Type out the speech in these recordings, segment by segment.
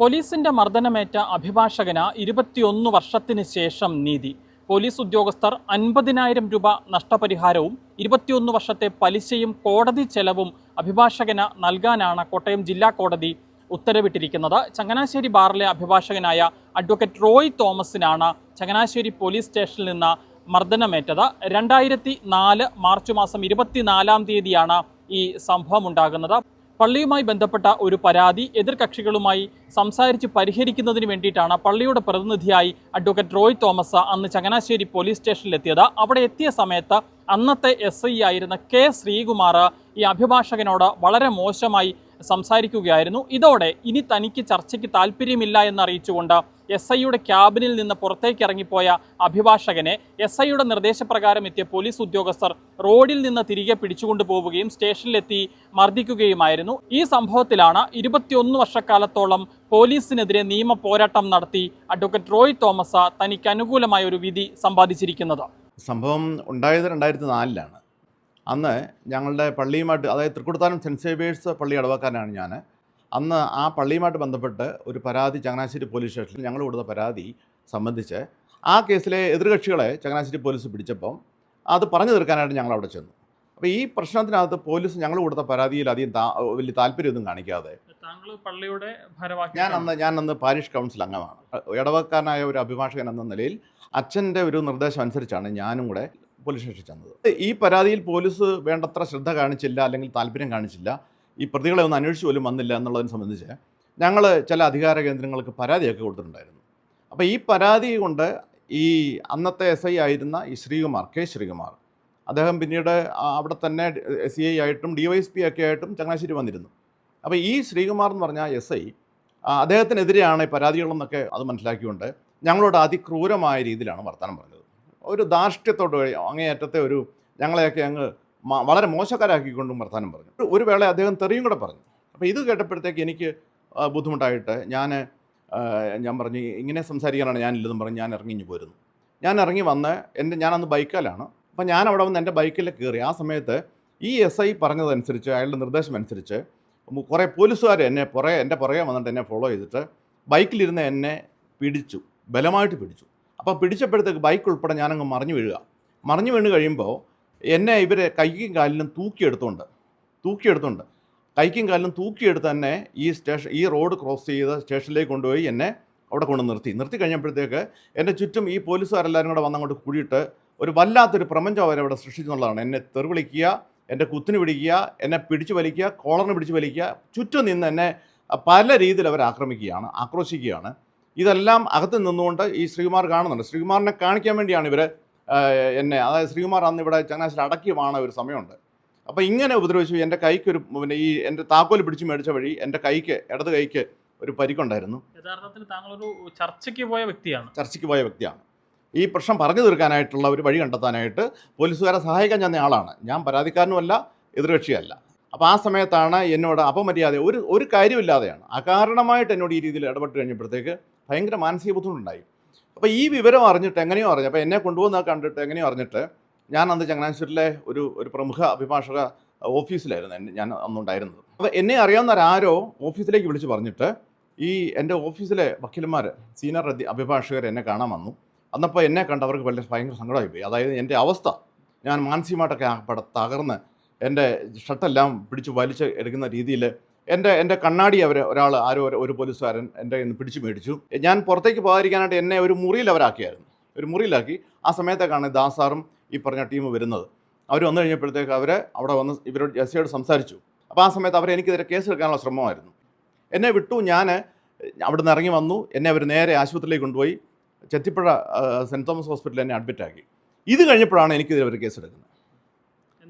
പോലീസിന്റെ മർദ്ദനമേറ്റ അഭിഭാഷകന് 21 വർഷത്തിന് ശേഷം നീതി. പോലീസ് ഉദ്യോഗസ്ഥർ 50,000 രൂപ നഷ്ടപരിഹാരവും 21 വർഷത്തെ പലിശയും കോടതി ചെലവും അഭിഭാഷകന് നൽകാനാണ് കോട്ടയം ജില്ലാ കോടതി ഉത്തരവിട്ടിരിക്കുന്നത്. ചങ്ങനാശ്ശേരി ബാറിലെ അഭിഭാഷകനായ അഡ്വക്കേറ്റ് റോയ് തോമസിനാണ് ചങ്ങനാശ്ശേരി പോലീസ് സ്റ്റേഷനിൽ നിന്ന് മർദ്ദനമേറ്റത്. 2004 മാർച്ച് മാസം 24-ാം തീയതിയാണ് ഈ സംഭവം ഉണ്ടാകുന്നത്. പള്ളിയുമായി ബന്ധപ്പെട്ട ഒരു പരാതി എതിർകക്ഷികളുമായി സംസാരിച്ച് പരിഹരിക്കുന്നതിന് വേണ്ടിയിട്ടാണ് പള്ളിയുടെ പ്രതിനിധിയായി അഡ്വക്കേറ്റ് റോയ് തോമസ് അന്ന് ചങ്ങനാശ്ശേരി പോലീസ് സ്റ്റേഷനിലെത്തിയത്. അവിടെ എത്തിയ സമയത്ത് അന്നത്തെ SI ആയിരുന്ന K ശ്രീകുമാർ ഈ അഭിഭാഷകനോട് വളരെ മോശമായി സംസാരിക്കുകയായിരുന്നു. ഇതോടെ ഇനി തനിക്ക് ചർച്ചയ്ക്ക് താല്പര്യമില്ല എന്നറിയിച്ചുകൊണ്ട് SIയുടെ ക്യാബിനിൽ നിന്ന് പുറത്തേക്ക് ഇറങ്ങിപ്പോയ അഭിഭാഷകനെ SIയുടെ നിർദ്ദേശപ്രകാരം എത്തിയ പോലീസ് ഉദ്യോഗസ്ഥർ റോഡിൽ നിന്ന് തിരികെ പിടിച്ചുകൊണ്ടു പോവുകയും സ്റ്റേഷനിലെത്തി മർദ്ദിക്കുകയുമായിരുന്നു. ഈ സംഭവത്തിലാണ് 21 വർഷക്കാലത്തോളം പോലീസിനെതിരെ നിയമ പോരാട്ടം നടത്തി അഡ്വക്കേറ്റ് റോയ് തോമസ് തനിക്ക് അനുകൂലമായ ഒരു വിധി സമ്പാദിച്ചിരിക്കുന്നത്. സംഭവം ഉണ്ടായത് 2004-ലാണ്. അന്ന് ഞങ്ങളുടെ പള്ളിയുമായിട്ട്, അതായത് തൃക്കുടത്താനം സെൻറ്റ് സേവിയേഴ്സ് പള്ളി ഇടവക്കാരനാണ് ഞാൻ. അന്ന് ആ പള്ളിയുമായിട്ട് ബന്ധപ്പെട്ട് ഒരു പരാതി ചങ്ങനാശ്ശേരി പോലീസ് സ്റ്റേഷനിൽ ഞങ്ങൾ കൊടുത്ത പരാതി സംബന്ധിച്ച് ആ കേസിലെ എതിർകക്ഷികളെ ചങ്ങനാശ്ശേരി പോലീസ് പിടിച്ചപ്പം അത് പറഞ്ഞു തീർക്കാനായിട്ട് ഞങ്ങൾ അവിടെ ചെന്നു. അപ്പോൾ ഈ പ്രശ്നത്തിനകത്ത് പോലീസ് ഞങ്ങൾ കൊടുത്ത പരാതിയിൽ അധികം വലിയ താല്പര്യമൊന്നും കാണിക്കാതെ, ഞാൻ അന്ന് പാരിഷ് കൗൺസിൽ അംഗമാണ്. ഇടവക്കാരനായ ഒരു അഭിഭാഷകൻ എന്ന നിലയിൽ അച്ഛൻ്റെ ഒരു നിർദ്ദേശം അനുസരിച്ചാണ് ഞാനും കൂടെ പോലീസ് സ്റ്റേഷനിൽ ചെന്നത്. ഈ പരാതിയിൽ പോലീസ് വേണ്ടത്ര ശ്രദ്ധ കാണിച്ചില്ല, അല്ലെങ്കിൽ താല്പര്യം കാണിച്ചില്ല, ഈ പ്രതികളെ ഒന്ന് അന്വേഷിച്ച് പോലും വന്നില്ല എന്നുള്ളതിനെ സംബന്ധിച്ച് ഞങ്ങൾ ചില അധികാര കേന്ദ്രങ്ങൾക്ക് പരാതിയൊക്കെ കൊടുത്തിട്ടുണ്ടായിരുന്നു. അപ്പോൾ ഈ പരാതി കൊണ്ട് ഈ അന്നത്തെ SI ആയിരുന്ന ഈ ശ്രീകുമാർ, K ശ്രീകുമാർ, അദ്ദേഹം പിന്നീട് അവിടെ തന്നെ CI ആയിട്ടും DYSP ഒക്കെ ആയിട്ടും ചങ്ങനാശ്ശേരി വന്നിരുന്നു. അപ്പോൾ ഈ ശ്രീകുമാർ എന്ന് പറഞ്ഞ SI അദ്ദേഹത്തിനെതിരെയാണ് ഈ പരാതികളെന്നൊക്കെ അത് മനസ്സിലാക്കിക്കൊണ്ട് ഞങ്ങളോട് അതിക്രൂരമായ രീതിയിലാണ് വർത്തമാനം പറഞ്ഞത്. ഒരു ധാർഷ്ട്യത്തോട് അങ്ങേയറ്റത്തെ ഒരു ഞങ്ങളെയൊക്കെ അങ്ങ് വളരെ മോശക്കാരാക്കിക്കൊണ്ടും വർത്തമാനം പറഞ്ഞു. ഒരു വേള അദ്ദേഹം തെറിയും കൂടെ പറഞ്ഞു. അപ്പോൾ ഇത് കേട്ടപ്പോഴത്തേക്ക് എനിക്ക് ബുദ്ധിമുട്ടായിട്ട് ഞാൻ പറഞ്ഞു, ഇങ്ങനെ സംസാരിക്കാനാണ് ഞാനില്ലെന്നും പറഞ്ഞ് ഞാൻ ഇറങ്ങി പോരുന്നു. ഞാൻ ഇറങ്ങി വന്ന് ഞാനന്ന് ബൈക്കിലാണ്. അപ്പോൾ ഞാൻ അവിടെ വന്ന് എൻ്റെ ബൈക്കിൽ കയറി. ആ സമയത്ത് ഈ SI പറഞ്ഞതനുസരിച്ച്, അയാളുടെ നിർദ്ദേശം അനുസരിച്ച് കുറേ പോലീസുകാർ എൻ്റെ പുറകെ വന്നിട്ട് എന്നെ ഫോളോ ചെയ്തിട്ട് ബൈക്കിലിരുന്ന് എന്നെ പിടിച്ചു, ബലമായിട്ട് പിടിച്ചു. അപ്പോൾ പിടിച്ചപ്പോഴത്തേക്ക് ബൈക്ക് ഉൾപ്പെടെ ഞാനങ്ങ് മറിഞ്ഞു വീണ് കഴിയുമ്പോൾ എന്നെ ഇവർ കൈക്കും കാലിലും തൂക്കിയെടുത്തുണ്ട്. കൈക്കും കാലിലും തൂക്കിയെടുത്ത് തന്നെ ഈ റോഡ് ക്രോസ് ചെയ്ത് സ്റ്റേഷനിലേക്ക് കൊണ്ടുപോയി എന്നെ അവിടെ കൊണ്ട് നിർത്തി കഴിഞ്ഞപ്പോഴത്തേക്ക് എൻ്റെ ചുറ്റും ഈ പോലീസുകാരെല്ലാവരും കൂടെ വന്നങ്ങോട്ട് കൂടിയിട്ട് ഒരു വല്ലാത്തൊരു പ്രപഞ്ചം അവരവിടെ സൃഷ്ടിച്ചെന്നുള്ളതാണ്. എന്നെ തെറിവിളിക്കുക, എൻ്റെ കുത്തിന് പിടിക്കുക, എന്നെ പിടിച്ചു വലിക്കുക, കോളറിന് പിടിച്ച് വലിക്കുക, ചുറ്റും നിന്ന് എന്നെ പല രീതിയിൽ അവർ ആക്രോശിക്കുകയാണ്. ഇതെല്ലാം അകത്ത് നിന്നുകൊണ്ട് ഈ ശ്രീകുമാർ കാണുന്നുണ്ട്. ശ്രീകുമാറിനെ കാണിക്കാൻ വേണ്ടിയാണ് ഇവർ എന്നെ, അതായത് ശ്രീകുമാർ അന്ന് ഇവിടെ ചങ്ങനാശ്ശേരി അടക്കിയമാണ് ഒരു സമയമുണ്ട്. അപ്പോൾ ഇങ്ങനെ ഉപദ്രവിച്ചു. എൻ്റെ കൈക്കൊരു എൻ്റെ താക്കോൽ പിടിച്ച് മേടിച്ച വഴി എൻ്റെ ഇടത് കൈക്ക് ഒരു പരിക്കുണ്ടായിരുന്നു. യഥാർത്ഥത്തിൽ താങ്കളൊരു ചർച്ചയ്ക്ക് പോയ വ്യക്തിയാണ്. ഈ പ്രശ്നം പറഞ്ഞു തീർക്കാനായിട്ടുള്ള ഒരു വഴി കണ്ടെത്താനായിട്ട് പോലീസുകാരെ സഹായിക്കാൻ ചെന്ന ആളാണ് ഞാൻ. പരാതിക്കാരനുമല്ല, എതിർകക്ഷിയല്ല. അപ്പോൾ ആ സമയത്താണ് എന്നോട് അപമര്യാദ, ഒരു കാര്യമില്ലാതെയാണ് അകാരണമായിട്ട് എന്നോട് ഈ രീതിയിൽ ഇടപെട്ട് കഴിഞ്ഞപ്പോഴത്തേക്ക് ഭയങ്കര മാനസിക ബുദ്ധിമുട്ടുണ്ടായി. അപ്പോൾ ഈ വിവരം അറിഞ്ഞിട്ട് എങ്ങനെയോ അറിഞ്ഞു, അപ്പോൾ എന്നെ കൊണ്ടുപോകുന്നത് കണ്ടിട്ട് എങ്ങനെയോ അറിഞ്ഞിട്ട് ഞാൻ അന്ന് ചങ്ങനാശ്ശേരിയിലെ ഒരു പ്രമുഖ അഭിഭാഷക ഓഫീസിലായിരുന്നു ഞാൻ അന്നുണ്ടായിരുന്നത്. അപ്പോൾ എന്നെ അറിയാവുന്നവരാരോ ഓഫീസിലേക്ക് വിളിച്ച് പറഞ്ഞിട്ട് ഈ എൻ്റെ ഓഫീസിലെ വക്കീലന്മാർ, സീനിയർ അഭിഭാഷകർ എന്നെ കാണാൻ വന്നു. അന്നപ്പോൾ എന്നെ കണ്ട് അവർക്ക് ഭയങ്കര സങ്കടമായി പോയി. അതായത് എൻ്റെ അവസ്ഥ, ഞാൻ മാനസികമായിട്ടൊക്കെ തകർന്ന് എൻ്റെ ഷർട്ടെല്ലാം പിടിച്ച് വലിച്ച് എടുക്കുന്ന രീതിയിൽ എൻ്റെ കണ്ണാടി ഒരു പോലീസുകാരൻ എൻ്റെ ഇന്ന് പിടിച്ച് മേടിച്ചു. ഞാൻ പുറത്തേക്ക് പോകാതിരിക്കാനായിട്ട് എന്നെ ഒരു മുറിയിലാക്കി. ആ സമയത്തേക്കാണ് ദാസാറും ഈ പറഞ്ഞ ടീം വരുന്നത്. അവർ വന്നു കഴിഞ്ഞപ്പോഴത്തേക്ക് അവിടെ വന്ന് ഇവരോട് SIയോട് സംസാരിച്ചു. അപ്പോൾ ആ സമയത്ത് എനിക്കെതിരെ കേസെടുക്കാനുള്ള ശ്രമമായിരുന്നു. എന്നെ വിട്ടു. ഞാൻ അവിടെ നിന്ന് ഇറങ്ങി വന്നു. എന്നെ അവർ നേരെ ആശുപത്രിയിലേക്ക് കൊണ്ടുപോയി ചെത്തിപ്പുഴ സെൻറ്റ് തോമസ് ഹോസ്പിറ്റലിൽ എന്നെ അഡ്മിറ്റാക്കി. ഇത് കഴിഞ്ഞപ്പോഴാണ് എനിക്കെതിരെ അവർ കേസെടുക്കുന്നത്.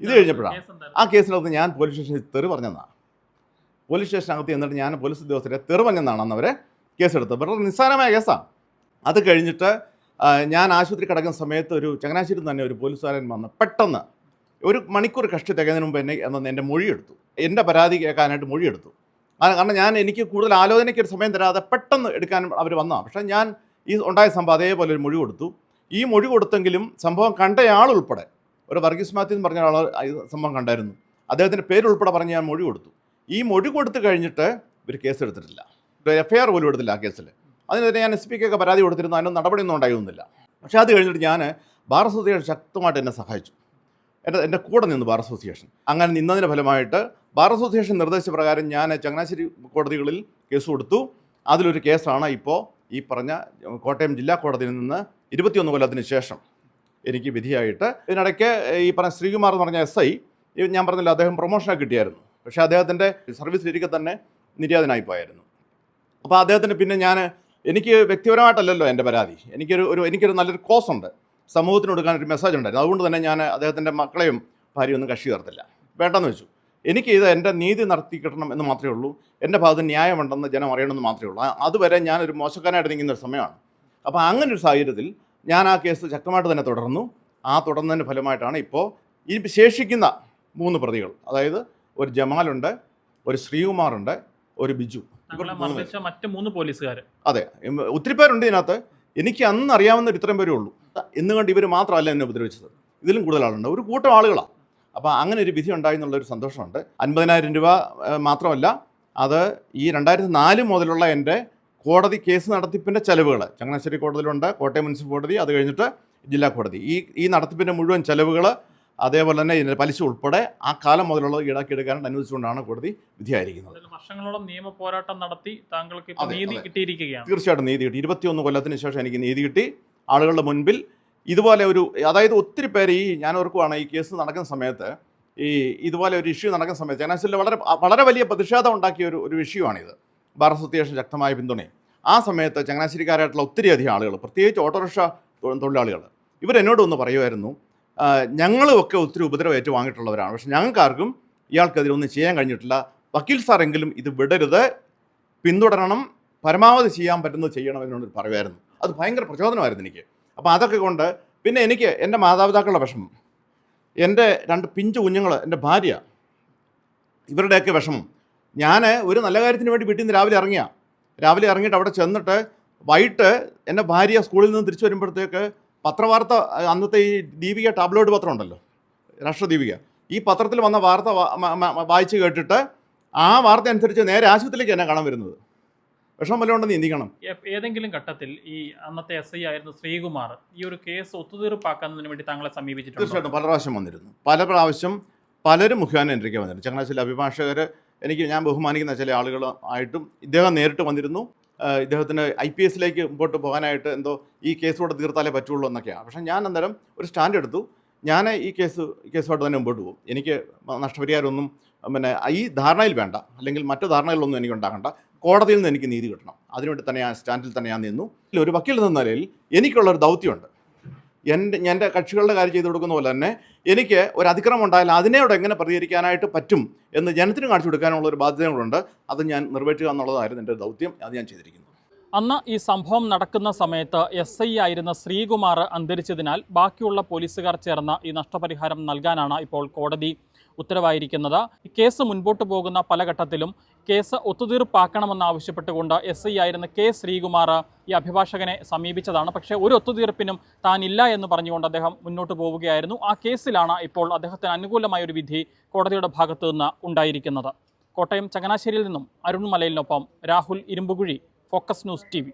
ആ കേസിനകത്ത് ഞാൻ പോലീസ് സ്റ്റേഷനിൽ തെറി പറഞ്ഞെന്നാണ്. പോലീസ് സ്റ്റേഷനകത്ത് എന്നിട്ട് ഞാൻ പോലീസ് ഉദ്യോഗസ്ഥരെ തെറി പറഞ്ഞെന്നാണ് അന്ന് അവരെ കേസെടുത്തത്. വളരെ നിസ്സാരമായ കേസാണ്. അത് കഴിഞ്ഞിട്ട് ഞാൻ ആശുപത്രി കിടക്കുന്ന സമയത്ത് ചങ്ങനാശ്ശേരി തന്നെ ഒരു പോലീസുകാരൻ വന്ന് പെട്ടെന്ന് 1 മണിക്കൂർ കഷ്ടി തികയുന്നതിന് മുമ്പ് എൻ്റെ മൊഴിയെടുത്തു. എൻ്റെ പരാതി കേൾക്കാനായിട്ട് മൊഴിയെടുത്തു. കാരണം എനിക്ക് കൂടുതൽ ആലോചനയ്ക്ക് ഒരു സമയം തരാതെ പെട്ടെന്ന് എടുക്കാൻ അവർ വന്നതാണ്. പക്ഷേ ഞാൻ ഈ ഉണ്ടായ സംഭവം അതേപോലെ ഒരു മൊഴി കൊടുത്തു. ഈ മൊഴി കൊടുത്തെങ്കിലും സംഭവം കണ്ടയാളുൾപ്പെടെ, ഒരു വർഗീസ് മാത്യു എന്ന് പറഞ്ഞ ആൾ സംഭവം കണ്ടായിരുന്നു. അദ്ദേഹത്തിൻ്റെ പേരുൾപ്പെടെ പറഞ്ഞ് ഞാൻ മൊഴി കൊടുത്തു. ഈ മൊഴി കൊടുത്തു കഴിഞ്ഞിട്ട് ഇവർ കേസെടുത്തിട്ടില്ല. ഒരു FIR പോലും എടുത്തില്ല ആ കേസിൽ. അതിനെതിരെ ഞാൻ SP ക്കൊക്കെ പരാതി കൊടുത്തിരുന്നു. അതിനൊന്നും നടപടിയൊന്നും ഉണ്ടായിരുന്നില്ല. പക്ഷേ അത് കഴിഞ്ഞിട്ട് ഞാൻ ബാർ അസോസിയേഷൻ ശക്തമായിട്ട് എന്നെ സഹായിച്ചു. എൻ്റെ കൂടെ നിന്ന് ബാർ അസോസിയേഷൻ. അങ്ങനെ നിന്നതിൻ്റെ ഫലമായിട്ട് ബാർ അസോസിയേഷൻ നിർദ്ദേശിച്ച പ്രകാരം ഞാൻ ചങ്ങനാശ്ശേരി കോടതികളിൽ കേസ് കൊടുത്തു. അതിലൊരു കേസാണ് ഇപ്പോൾ ഈ പറഞ്ഞ കോട്ടയം ജില്ലാ കോടതിയിൽ നിന്ന് 21 കൊല്ലത്തിന് ശേഷം എനിക്ക് വിധിയായിട്ട്. ഇതിനിടയ്ക്ക് ഈ പറഞ്ഞ ശ്രീകുമാർ എന്ന് പറഞ്ഞ SI, ഞാൻ പറഞ്ഞില്ല, അദ്ദേഹം പ്രൊമോഷനൊക്കെ കിട്ടിയായിരുന്നു. പക്ഷേ അദ്ദേഹത്തിൻ്റെ സർവീസിലിരിക്കെ തന്നെ നിര്യാതനായിപ്പോയായിരുന്നു. അപ്പോൾ അദ്ദേഹത്തിന് പിന്നെ എനിക്ക് വ്യക്തിപരമായിട്ടല്ലല്ലോ എൻ്റെ പരാതി. എനിക്കൊരു നല്ലൊരു കോസ് ഉണ്ട്, സമൂഹത്തിന് കൊടുക്കാൻ ഒരു മെസ്സേജ് ഉണ്ടായിരുന്നു. അതുകൊണ്ട് തന്നെ ഞാൻ അദ്ദേഹത്തിൻ്റെ മക്കളെയും ഭാര്യയൊന്നും കക്ഷി ചേർത്തില്ല, വേണ്ടെന്ന് വെച്ചു. എനിക്ക് ഇത് എൻ്റെ നീതി നടത്തി കിട്ടണം എന്ന് മാത്രമേ ഉള്ളൂ, എൻ്റെ ഭാഗത്ത് ന്യായമുണ്ടെന്ന് ജനം അറിയണമെന്ന് മാത്രമേ ഉള്ളൂ. അതുവരെ ഞാനൊരു മോശക്കാരനായിട്ട് നിൽക്കുന്ന ഒരു സമയമാണ്. അപ്പോൾ അങ്ങനെ ഒരു സാഹചര്യത്തിൽ ഞാൻ ആ കേസ് ശക്തമായിട്ട് തന്നെ തുടർന്നു. ആ തുടർന്നതിൻ്റെ ഫലമായിട്ടാണ് ഇപ്പോൾ ഈ ശേഷിക്കുന്ന 3 പ്രതികൾ, അതായത് ഒരു ജമാലുണ്ട്, ഒരു ശ്രീകുമാറുണ്ട്, ഒരു ബിജു, മറ്റ് 3 പോലീസുകാർ. അതെ, ഒത്തിരി പേരുണ്ട് ഇതിനകത്ത്. എനിക്ക് അന്ന് അറിയാവുന്ന ഇത്രയും പേരേ ഉള്ളൂ. എന്നുകൊണ്ട് ഇവർ മാത്രമല്ല എന്നെ ഉപദ്രവിച്ചത്, ഇതിലും കൂടുതൽ ആളുണ്ട്, ഒരു കൂട്ടം ആളുകളാണ്. അപ്പോൾ അങ്ങനെ ഒരു വിധി ഉണ്ടായി എന്നുള്ളൊരു സന്തോഷമുണ്ട്. 50,000 രൂപ മാത്രമല്ല, അത് ഈ 2004 മുതലുള്ള എൻ്റെ കോടതി കേസ് നടത്തിപ്പിൻ്റെ ചെലവുകൾ, ചങ്ങനാശ്ശേരി കോടതിയിലുണ്ട്, കോട്ടയം മുനിസിപ്പൽ കോടതി, അത് കഴിഞ്ഞിട്ട് ജില്ലാ കോടതി, ഈ നടത്തിപ്പിൻ്റെ മുഴുവൻ ചെലവുകൾ, അതേപോലെ തന്നെ ഇതിൻ്റെ പലിശ ഉൾപ്പെടെ ആ കാലം മുതലുള്ളത് ഈടാക്കിയെടുക്കാനായിട്ട് അനുവദിച്ചുകൊണ്ടാണ് കോടതി വിധിയായിരിക്കുന്നത്. വർഷങ്ങളോളം നിയമ പോരാട്ടം നടത്തി താങ്കൾക്ക് നീതി കിട്ടിയിരിക്കുകയാണ്. തീർച്ചയായിട്ടും നീതി കിട്ടി. 21 കൊല്ലത്തിന് ശേഷം എനിക്ക് നീതി കിട്ടി. ആളുകളുടെ മുൻപിൽ ഇതുപോലെ അതായത് ഒത്തിരി പേര് ഞാൻ ഓർക്കുവാണ്, ഈ കേസ് നടക്കുന്ന സമയത്ത്, ഇതുപോലെ ഒരു ഇഷ്യൂ നടക്കുന്ന സമയത്ത് ചങ്ങനാശ്ശേരിയിൽ വളരെ വലിയ പ്രതിഷേധം ഉണ്ടാക്കിയ ഒരു ഇഷ്യൂവാണിത്. ബാർ അസോസിയേഷൻ ശക്തമായ പിന്തുണയും. ആ സമയത്ത് ചങ്ങനാശ്ശേരിക്കാരായിട്ടുള്ള ഒത്തിരിയധികം ആളുകൾ, പ്രത്യേകിച്ച് ഓട്ടോറിക്ഷ തൊഴിലാളികൾ, ഇവരെന്നോടൊന്ന് പറയുമായിരുന്നു, ഞങ്ങളുമൊക്കെ ഒത്തിരി ഉപദ്രവം ഏറ്റുവാങ്ങിയിട്ടുള്ളവരാണ്, പക്ഷേ ഞങ്ങൾക്കാർക്കും ഇയാൾക്കെതിരൊന്നും ചെയ്യാൻ കഴിഞ്ഞിട്ടില്ല. വക്കീൽ സാറെങ്കിലും ഇത് വിടരുത്, പിന്തുടരണം, പരമാവധി ചെയ്യാൻ പറ്റുന്നത് ചെയ്യണം എന്നോട് പറയുമായിരുന്നു. അത് ഭയങ്കര പ്രചോദനമായിരുന്നു എനിക്ക്. അപ്പോൾ അതൊക്കെ കൊണ്ട് പിന്നെ എനിക്ക് എൻ്റെ മാതാപിതാക്കളുടെ വിഷമം, എൻ്റെ 2 പിഞ്ചു കുഞ്ഞുങ്ങൾ, എൻ്റെ ഭാര്യ, ഇവരുടെയൊക്കെ വിഷമം. ഞാൻ ഒരു നല്ല കാര്യത്തിന് വേണ്ടി വീട്ടിൽ നിന്ന് രാവിലെ ഇറങ്ങിയിട്ട് അവിടെ ചെന്നിട്ട് വൈകിട്ട് എൻ്റെ ഭാര്യ സ്കൂളിൽ നിന്ന് തിരിച്ചു വരുമ്പോഴത്തേക്ക് പത്രവാർത്ത, അന്നത്തെ ഈ ദീപിക ടാബ്ലോയിഡ് പത്രം ഉണ്ടല്ലോ, രാഷ്ട്രദീപിക, ഈ പത്രത്തിൽ വന്ന വാർത്ത വായിച്ച് കേട്ടിട്ട് ആ വാർത്ത അനുസരിച്ച് നേരെ ആശുപത്രിയിലേക്ക് എന്നെ കാണാൻ വരുന്നത്. വിഷമം വല്ലതും ഉണ്ടെന്ന് ചിന്തിക്കണം. ഏതെങ്കിലും ഘട്ടത്തിൽ ഈ അന്നത്തെ SI ആയിരുന്നു ശ്രീകുമാർ ഈ ഒരു കേസ് ഒത്തുതീർപ്പാക്കുന്നതിന് വേണ്ടി താങ്കളെ സമീപിച്ചിട്ടുണ്ട്? തീർച്ചയായിട്ടും പല പ്രാവശ്യം വന്നിരുന്നു. പല പ്രാവശ്യം പലരും മുഖേന എനിക്ക് വന്നിരുന്നു. ചങ്ങനാശ്ശേരി അഭിഭാഷകർ, ഞാൻ ബഹുമാനിക്കുന്ന ചില ആളുകളായിട്ടും ഇദ്ദേഹം നേരിട്ട് വന്നിരുന്നു. ഇദ്ദേഹത്തിന് IPS മുമ്പോട്ട് പോകാനായിട്ട് എന്തോ ഈ കേസോടെ തീർത്താലേ പറ്റുള്ളൂ എന്നൊക്കെയാണ്. പക്ഷേ ഞാൻ അന്നേരം ഒരു സ്റ്റാൻഡ് എടുത്തു, ഞാൻ ഈ കേസുമായിട്ട് തന്നെ മുമ്പോട്ട് പോകും. എനിക്ക് നഷ്ടപരിഹാരമൊന്നും ഈ ധാരണയിൽ വേണ്ട, അല്ലെങ്കിൽ മറ്റു ധാരണകളിലൊന്നും എനിക്ക് ഉണ്ടാകണ്ട, കോടതിയിൽ നിന്ന് എനിക്ക് നീതി കിട്ടണം. അതിനുവേണ്ടി തന്നെ സ്റ്റാൻഡിൽ തന്നെ ഞാൻ നിന്നു. ഒരു വക്കീൽ എന്ന നിലയിൽ എനിക്കുള്ളൊരു ദൗത്യമുണ്ട്. എൻ്റെ കക്ഷികളുടെ കാര്യം ചെയ്തു കൊടുക്കുന്ന പോലെ തന്നെ എനിക്ക് ഒരു അതിക്രമം ഉണ്ടായാൽ അതിനോട് എങ്ങനെ പ്രതികരിക്കാനായിട്ട് പറ്റും എന്ന് ജനത്തിന് കാണിച്ചു കൊടുക്കാനുള്ള ഒരു ബാധ്യതകളുണ്ട്. അത് ഞാൻ നിറവേറ്റുക എന്നുള്ളതായിരുന്നു എൻ്റെ ദൗത്യം. അത് ഞാൻ ചെയ്തിരിക്കുന്നു. അന്ന് ഈ സംഭവം നടക്കുന്ന സമയത്ത് SI ആയിരുന്ന ശ്രീകുമാർ അന്തരിച്ചതിനാൽ ബാക്കിയുള്ള പോലീസുകാർ ചേർന്ന് ഈ നഷ്ടപരിഹാരം നൽകാനാണ് ഇപ്പോൾ കോടതി ഉത്തരവായിരിക്കുന്നത്. ഈ കേസ് മുൻപോട്ട് പോകുന്ന പല ഘട്ടത്തിലും കേസ് ഒത്തുതീർപ്പാക്കണമെന്നാവശ്യപ്പെട്ടുകൊണ്ട് SI ആയിരുന്ന K ശ്രീകുമാർ ഈ അഭിഭാഷകനെ സമീപിച്ചതാണ്. പക്ഷേ ഒരു ഒത്തുതീർപ്പിനും താനില്ല എന്ന് പറഞ്ഞുകൊണ്ട് അദ്ദേഹം മുന്നോട്ട് പോവുകയായിരുന്നു. ആ കേസിലാണ് ഇപ്പോൾ അദ്ദേഹത്തിന് അനുകൂലമായ ഒരു വിധി കോടതിയുടെ ഭാഗത്തു നിന്ന് ഉണ്ടായിരിക്കുന്നത്. കോട്ടയം ചങ്ങനാശ്ശേരിയിൽ നിന്നും അരുൺ മലയിലിനൊപ്പം Rahul Irumpukuzhi, focus news TV.